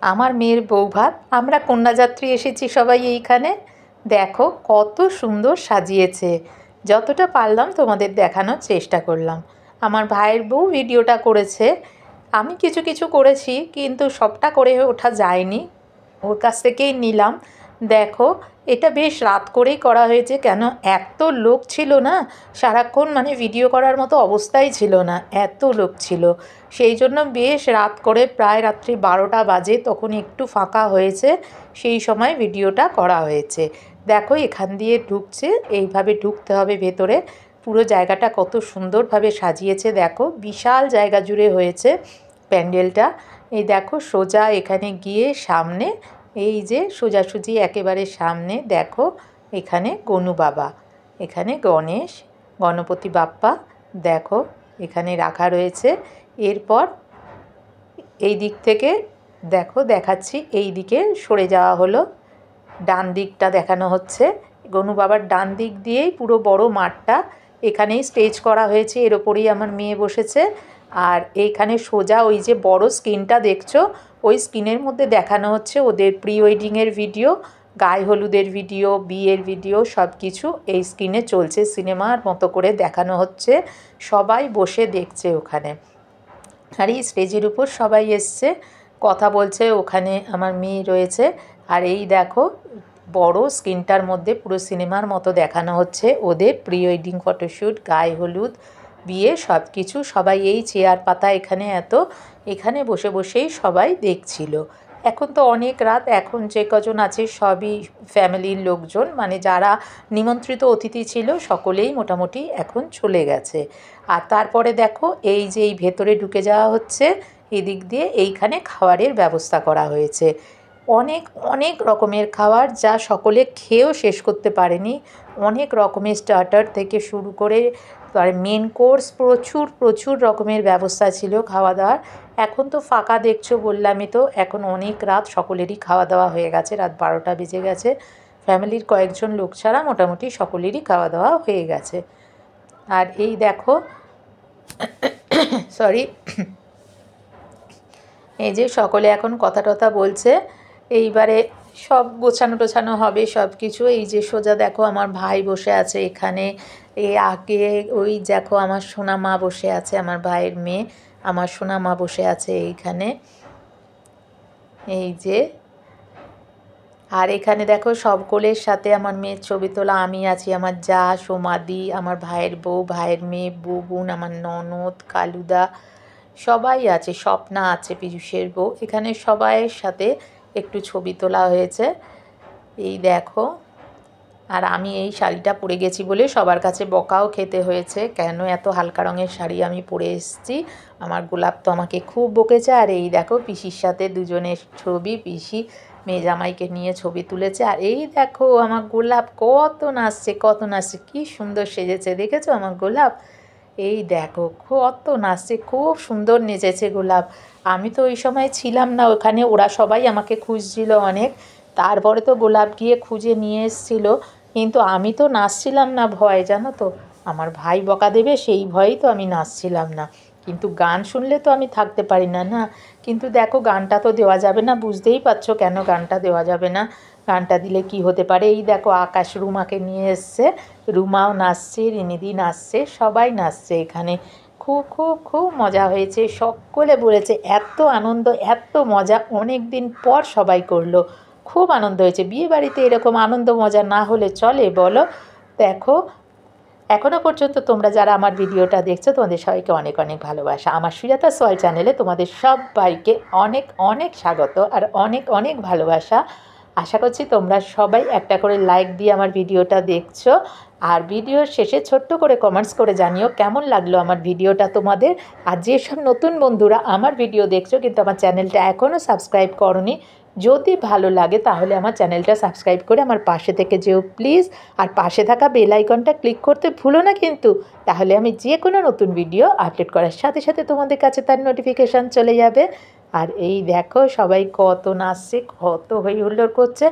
আমার মেয়ের বৌভাত, আমরা কন্যাযাত্রী এসেছি সবাই এইখানে। দেখো কত সুন্দর সাজিয়েছে, যতটা পারলাম তোমাদের দেখানোর চেষ্টা করলাম। আমার ভাইয়ের বউ ভিডিওটা করেছে, আমি কিছু কিছু করেছি কিন্তু সবটা করে ওঠা যায়নি, ওর কাছ থেকেই নিলাম। দেখো এটা বেশ রাত করেই করা হয়েছে, কেন এত লোক ছিল না, সারাক্ষণ মানে ভিডিও করার মতো অবস্থাই ছিল না, এত লোক ছিল। সেই জন্য বেশ রাত করে, প্রায় রাত্রি 12টা বাজে, তখন একটু ফাঁকা হয়েছে, সেই সময় ভিডিওটা করা হয়েছে। দেখো এখান দিয়ে ঢুকছে, এইভাবে ঢুকতে হবে ভেতরে। পুরো জায়গাটা কত সুন্দরভাবে সাজিয়েছে, দেখো বিশাল জায়গা জুড়ে হয়েছে প্যান্ডেলটা। এই দেখো সোজা এখানে গিয়ে সামনে, এই যে সোজাসুজি একেবারে সামনে দেখো, এখানে গনু বাবা, এখানে গণেশ, গণপতি বাপ্পা দেখো এখানে রাখা রয়েছে। এরপর এই দিক থেকে দেখো দেখাচ্ছি, এই দিকে সরে যাওয়া হলো, ডান দিকটা দেখানো হচ্ছে। গনু বাবার ডান দিক দিয়েই পুরো বড় মাঠটা, এখানেই স্টেজ করা হয়েছে, এর ওপরেই আমার মেয়ে বসেছে। আর এইখানে সোজা ওই যে বড় স্ক্রিনটা দেখছো, ওই স্ক্রিনের মধ্যে দেখানো হচ্ছে ওদের প্রি ওয়েডিংয়ের ভিডিও, গায়ে হলুদের ভিডিও, বিয়ের ভিডিও, সব কিছু এই স্ক্রিনে চলছে, সিনেমার মতো করে দেখানো হচ্ছে, সবাই বসে দেখছে ওখানে। আর এই স্টেজের উপর সবাই এসছে, কথা বলছে, ওখানে আমার মেয়ে রয়েছে। আর এই দেখো বড় স্ক্রিনটার মধ্যে পুরো সিনেমার মতো দেখানো হচ্ছে ওদের প্রি ওয়েডিং ফটোশ্যুট, গায়ে হলুদ, বিয়ে, সব কিছু। সবাই এই চেয়ার পাতা এখানে এখানে বসে বসেই সবাই দেখছিল। এখন তো অনেক রাত, এখন যে কজন আছে সবই ফ্যামিলির লোকজন, মানে যারা নিমন্ত্রিত অতিথি ছিল সকলেই মোটামুটি এখন চলে গেছে। আর তারপরে দেখো এই যে এই ভেতরে ঢুকে যাওয়া হচ্ছে, এদিক দিয়ে এইখানে খাবারের ব্যবস্থা করা হয়েছে, অনেক অনেক রকমের খাবার, যা সকলে খেয়েও শেষ করতে পারেনি। অনেক রকমের স্টার্টার থেকে শুরু করে আর মেন কোর্স, প্রচুর প্রচুর রকমের ব্যবস্থা ছিল খাওয়া দাওয়ার। এখন তো ফাঁকা দেখছো, বললামই তো, এখন অনেক রাত, সকলেরই খাওয়া দাওয়া হয়ে গেছে, রাত 12টা বেজে গেছে, ফ্যামিলির কয়েকজন লোক ছাড়া মোটামুটি সকলেরই খাওয়া দাওয়া হয়ে গেছে। আর এই দেখো সরি, এই যে সকলে এখন কথা টথা বলছে, এইবারে সব গোছানো টোছানো হবে সব কিছু। এই যে সোজা দেখো আমার ভাই বসে আছে এখানে, এই আগে ওই দেখো আমার সোনা মা বসে আছে, আমার ভাইয়ের মেয়ে, আমার সোনা মা বসে আছে এইখানে, এই যে। আর এখানে দেখো সকলের সাথে আমার মেয়ের ছবি তোলা, আমি আছি, আমার যা সোমাদি, আমার ভাইয়ের বউ, ভাইয়ের মেয়ে, বুবুন, আমার ননদ, কালুদা, সবাই আছে, স্বপ্না আছে পীযূষের বউ, এখানে সবাইয়ের সাথে একটু ছবি তোলা হয়েছে, এই দেখো। আর আমি এই শাড়িটা পরে গেছি বলে সবার কাছে বকাও খেতে হয়েছে, কেন এত হালকা রঙের শাড়ি আমি পরে এসেছি। আমার গোলাপ তো আমাকে খুব বকেছে। আর এই দেখো পিসির সাথে দুজনের ছবি, পিসি মেয়ে জামাইকে নিয়ে ছবি তুলেছে। আর এই দেখো আমার গোলাপ কত নাচছে, কত নাচছে, কী সুন্দর সেজেছে, দেখেছো আমার গোলাপ? এই দেখো কত নাচছে, খুব সুন্দর নেচেছে গোলাপ। আমি তো ওই সময় ছিলাম না ওখানে, ওরা সবাই আমাকে খুঁজছিল অনেক, তারপরে তো গোলাপ গিয়ে খুঁজে নিয়ে এসেছিলো, কিন্তু আমি তো নাচছিলাম না, ভয়, জানো তো, আমার ভাই বকা দেবে সেই ভয়েই তো আমি নাচছিলাম না। কিন্তু গান শুনলে তো আমি থাকতে পারি না, না। কিন্তু দেখো গানটা তো দেওয়া যাবে না, বুঝতেই পারছো কেন গানটা দেওয়া যাবে না, গানটা দিলে কি হতে পারে। এই দেখো আকাশ রুমাকে নিয়ে এসছে, রুমাও নাচছে, রিনিদি নাচছে, সবাই নাচছে এখানে, খুব খুব খুব মজা হয়েছে। সকলে বলেছে এত আনন্দ, এত মজা অনেক দিন পর সবাই করলো, খুব আনন্দ হয়েছে। বিয়েবাড়িতে এরকম আনন্দ মজা না হলে চলে বলো? দেখো এখনও পর্যন্ত তোমরা যারা আমার ভিডিওটা দেখছো, তোমাদের সবাইকে অনেক অনেক ভালোবাসা। আমার সুজাতা সোয়াল চ্যানেলে তোমাদের সবাইকে অনেক অনেক স্বাগত আর অনেক অনেক ভালোবাসা। আশা করছি তোমরা সবাই একটা করে লাইক দিয়ে আমার ভিডিওটা দেখছো, আর ভিডিওর শেষে ছোট্ট করে কমেন্টস করে জানিও কেমন লাগলো আমার ভিডিওটা তোমাদের। আর যেসব নতুন বন্ধুরা আমার ভিডিও দেখছো কিন্তু আমার চ্যানেলটা এখনও সাবস্ক্রাইব করোনি, যদি ভালো লাগে তাহলে আমার চ্যানেলটা সাবস্ক্রাইব করে আমার পাশে থেকে যেও প্লিজ। আর পাশে থাকা বেল আইকনটা ক্লিক করতে ভুলো না কিন্তু, তাহলে আমি যে কোনো নতুন ভিডিও আপলোড করার সাথে সাথে তোমাদের কাছে তার নোটিফিকেশান চলে যাবে। আর এই দেখো সবাই কত নাচছে, কত হই হুল্লোড় করছে।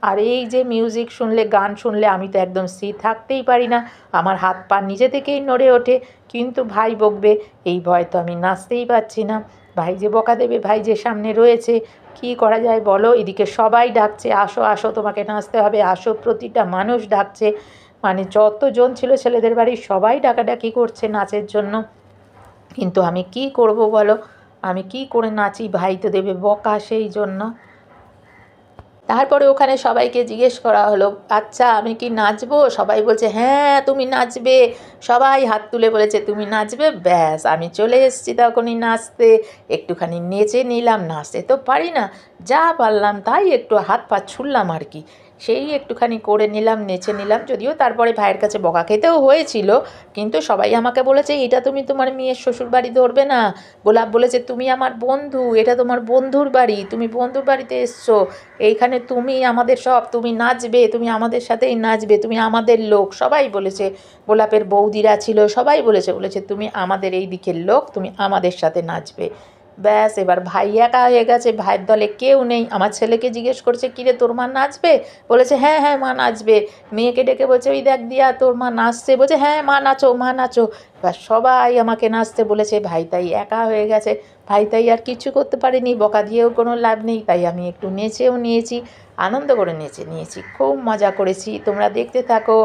আর এই যে মিউজিক শুনলে, গান শুনলে আমি তো একদম স্থির থাকতেই পারি না, আমার হাত পা নিজে থেকেই নড়ে ওঠে, কিন্তু ভাই বকবে এই ভয় তো আমি নাচতেই পারছি না, ভাই যে বকা দেবে, ভাই যে সামনে রয়েছে, কি করা যায় বলো? এদিকে সবাই ডাকছে, আসো আসো তোমাকে নাচতে হবে, আসো, প্রতিটা মানুষ ডাকছে, মানে যতজন ছিল ছেলেদের বাড়ির সবাই ডাকাডাকি করছে নাচের জন্য। কিন্তু আমি কি করব বলো, আমি কি করে নাচি? ভাই তো দেবে বকা, সেই জন্য। তারপরে ওখানে সবাইকে জিজ্ঞেস করা হলো, আচ্ছা আমি কি নাচবো? সবাই বলছে হ্যাঁ তুমি নাচবে, সবাই হাত তুলে বলেছে তুমি নাচবে। ব্যাস আমি চলে এসেছি তখনই নাচতে, একটুখানি নেচে নিলাম। নাচতে তো পারি না, যা পারলাম তাই একটু হাত পা ছুড়লাম আর কি, সেই একটুখানি করে নিলাম, নেচে নিলাম। যদিও তারপরে ভাইয়ের কাছে বকা খেতেও হয়েছিল, কিন্তু সবাই আমাকে বলেছে এটা তুমি তোমার মেয়ের শ্বশুর বাড়ি ধরবে না। গোলাপ বলেছে তুমি আমার বন্ধু, এটা তোমার বন্ধুর বাড়ি, তুমি বন্ধুর বাড়িতে এসছো, এইখানে তুমি আমাদের সব, তুমি নাচবে, তুমি আমাদের সাথেই নাচবে, তুমি আমাদের লোক, সবাই বলেছে। গোলাপের বৌদিরা ছিল, সবাই বলেছে, বলেছে তুমি আমাদের এই দিকের লোক, তুমি আমাদের সাথে নাচবে। ব্যাস এবার ভাই একা হয়ে গেছে, ভাইয়ের দলে কেউ নেই। আমার ছেলেকে জিজ্ঞেস করছে কিরে তোর মা নাচবে? বলেছে হ্যাঁ হ্যাঁ মা নাচবে। মেয়েকে ডেকে বলছে ওই দেখ দিয়া তোর মা নাচছে, বলছে হ্যাঁ মা নাচো মা নাচো। এবার সবাই আমাকে নাচতে বলেছে, ভাই তাই একা হয়ে গেছে। ভাই তাই আর কিছু করতে পারিনি, বকা দিয়েও কোনো লাভ নেই, তাই আমি একটু নেচেও নিয়েছি, আনন্দ করে নেচে নিয়েছি, খুব মজা করেছি। তোমরা দেখতে থাকো।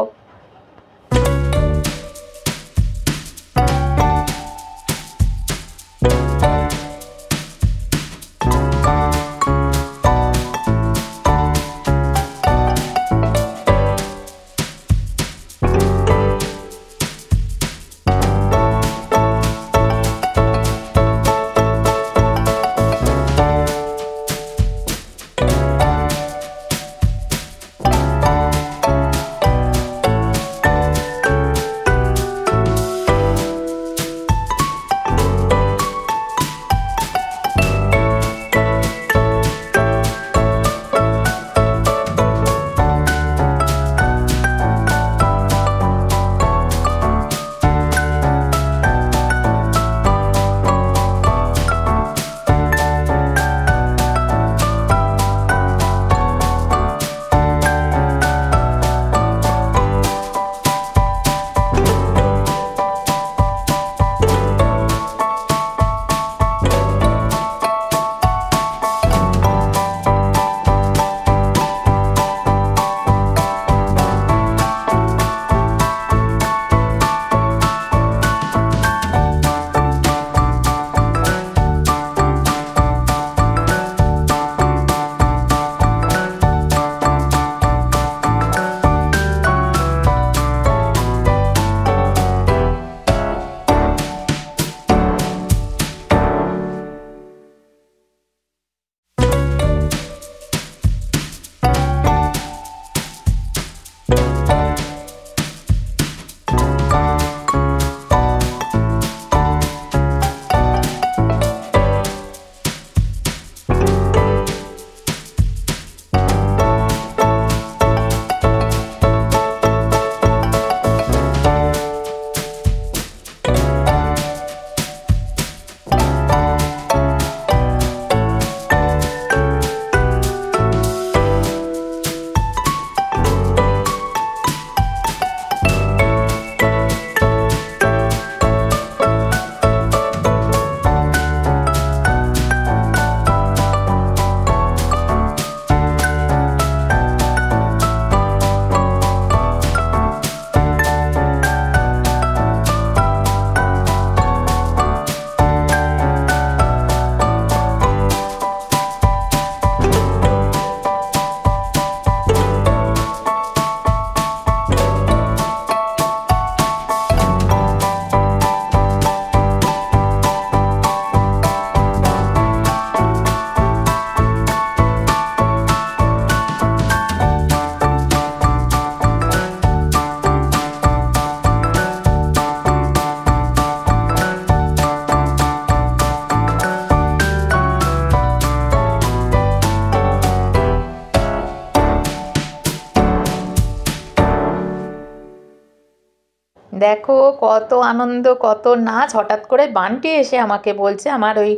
দেখো কত আনন্দ, কত নাচ। হঠাৎ করে বান্টি এসে আমাকে বলছে, আমার ওই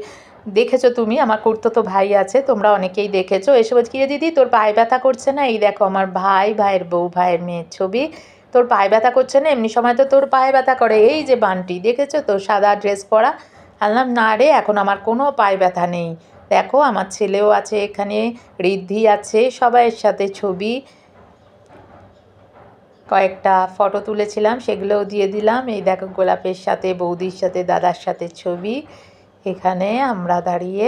দেখেছো তুমি, আমার খুড়তুতো ভাই আছে, তোমরা অনেকেই দেখেছো, এসে বলছে কি রে দিদি তোর পায়ে ব্যথা করছে না? এই দেখো আমার ভাই, ভাইয়ের বউ, ভাইয়ের মেয়ের ছবি। তোর পায়ে ব্যথা করছে না? এমনি সময় তো তোর পায়ে ব্যথা করে। এই যে বান্টি দেখেছো তো, সাদা ড্রেস পরা। বললাম না রে, এখন আমার কোনো পায়ে ব্যথা নেই। দেখো আমার ছেলেও আছে এখানে, ঋদ্ধি আছে, সবাইয়ের সাথে ছবি, কয়েকটা ফটো তুলেছিলাম সেগুলোও দিয়ে দিলাম। এই দেখো গোলাপের সাথে, বৌদির সাথে, দাদার সাথে ছবি। এখানে আমরা দাঁড়িয়ে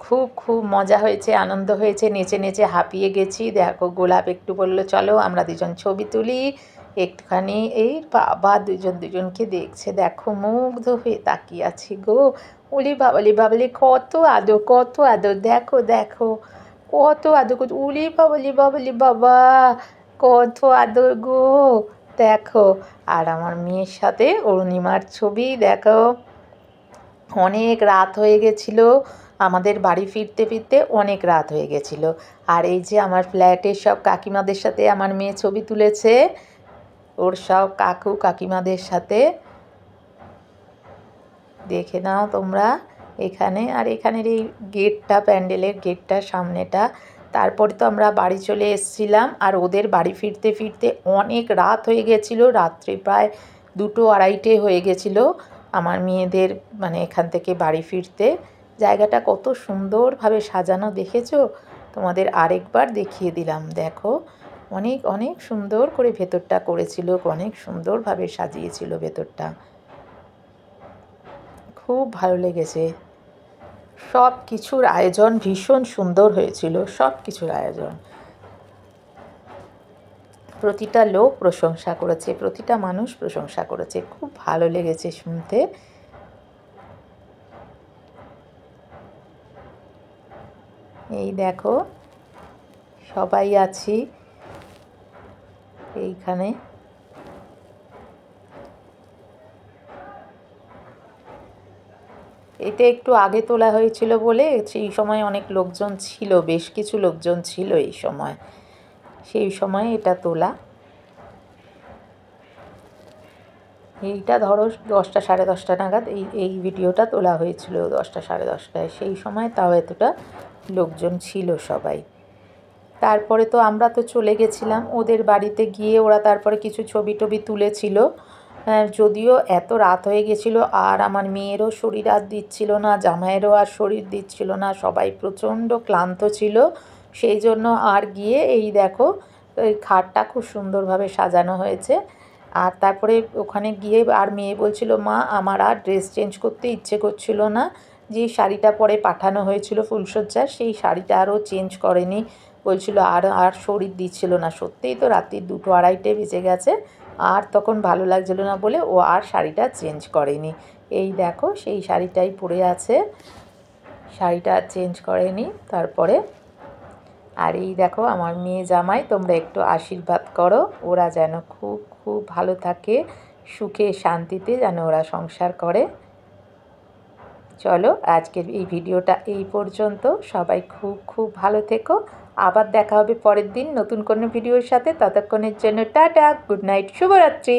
খুব খুব মজা হয়েছে, আনন্দ হয়েছে, নেচে নেচে হাঁপিয়ে গেছি। দেখো গোলাপ একটু বললো চলো আমরা দুজন ছবি তুলি একটুখানি। এই বাবা দুজন দুজনকে দেখছে, দেখো মুগ্ধ হয়ে তাকিয়ে আছি গো। উলি বাবালি বাবালি কত আদর, কত আদর, দেখো দেখো কত আদর করছে। উলি বাবালি বাবালি বাবা কত আদর গো, দেখো। আর আমার মেয়ের সাথে অরুণিমার ছবি, দেখো। অনেক রাত হয়ে গেছিলো, আমাদের বাড়ি ফিরতে ফিরতে অনেক রাত হয়ে গেছিলো। আর এই যে আমার ফ্ল্যাটের সব কাকিমাদের সাথে আমার মেয়ে ছবি তুলেছে, ওর সব কাকু কাকিমাদের সাথে, দেখে নাও তোমরা এখানে। আর এখানের এই গেটটা, প্যান্ডেলের গেটটা সামনেটা। তারপরে তো আমরা বাড়ি চলে এসেছিলাম, আর ওদের বাড়ি ফিরতে ফিরতে অনেক রাত হয়ে গেছিলো, রাত্রে প্রায় 2-2-2:30 হয়ে গেছিলো আমার মেয়েদের মানে এখান থেকে বাড়ি ফিরতে। জায়গাটা কত সুন্দরভাবে সাজানো দেখেছো, তোমাদের আরেকবার দেখিয়ে দিলাম। দেখো অনেক অনেক সুন্দর করে ভেতরটা করেছিল, অনেক সুন্দরভাবে সাজিয়েছিল ভেতরটা, খুব ভালো লেগেছে। সব কিছুর আয়োজন ভীষণ সুন্দর হয়েছিল, সব কিছুর আয়োজন। প্রতিটা লোক প্রশংসা করেছে, প্রতিটা মানুষ প্রশংসা করেছে, খুব ভালো লেগেছে শুনতে। এই দেখো সবাই আছি এইখানে। এটা একটু আগে তোলা হয়েছিল বলে সেই সময় অনেক লোকজন ছিল, বেশ কিছু লোকজন ছিল এই সময়, সেই সময় এটা তোলা। এইটা ধরো 10টা 10:30 নাগাদ এই ভিডিওটা তোলা হয়েছিল, 10টা 10:30টায়। সেই সময় তাও এতটা লোকজন ছিল সবাই। তারপরে তো আমরা তো চলে গেছিলাম ওদের বাড়িতে গিয়ে, ওরা তারপরে কিছু ছবি টবি তুলেছিল। যদিও এত রাত হয়ে গেছিলো, আর আমার মেয়েরও শরীর আর দিচ্ছিল না, জামাইয়েরও আর শরীর দিচ্ছিল না, সবাই প্রচণ্ড ক্লান্ত ছিল। সেই জন্য আর গিয়ে, এই দেখো এই খাটটা খুব সুন্দরভাবে সাজানো হয়েছে। আর তারপরে ওখানে গিয়ে আর মেয়ে বলছিল মা আমার আর ড্রেস চেঞ্জ করতে ইচ্ছে করছিল না, যে শাড়িটা পরে পাঠানো হয়েছিল ফুলসজ্জার সেই শাড়িটা আরও চেঞ্জ করেনি, বলছিল আর আর শরীর দিচ্ছিল না। সত্যিই তো রাত্রি 2-2-2:30 বেজে গেছে, আর তখন ভালো লাগছিল না বলে ও আর শাড়িটা চেঞ্জ করেনি। এই দেখো সেই শাড়িটাই পরে আছে, শাড়িটা আর চেঞ্জ করেনি তারপরে। আর এই দেখো আমার মেয়ে জামাই, তোমরা একটু আশীর্বাদ করো ওরা যেন খুব খুব ভালো থাকে, সুখে শান্তিতে যেন ওরা সংসার করে। চলো আজকের এই ভিডিওটা এই পর্যন্ত, সবাই খুব খুব ভালো থেকো। আবার দেখা হবে পরের দিন নতুন কোনো ভিডিওর সাথে, ততক্ষণের জন্য টাটা, গুড নাইট, শুভরাত্রি।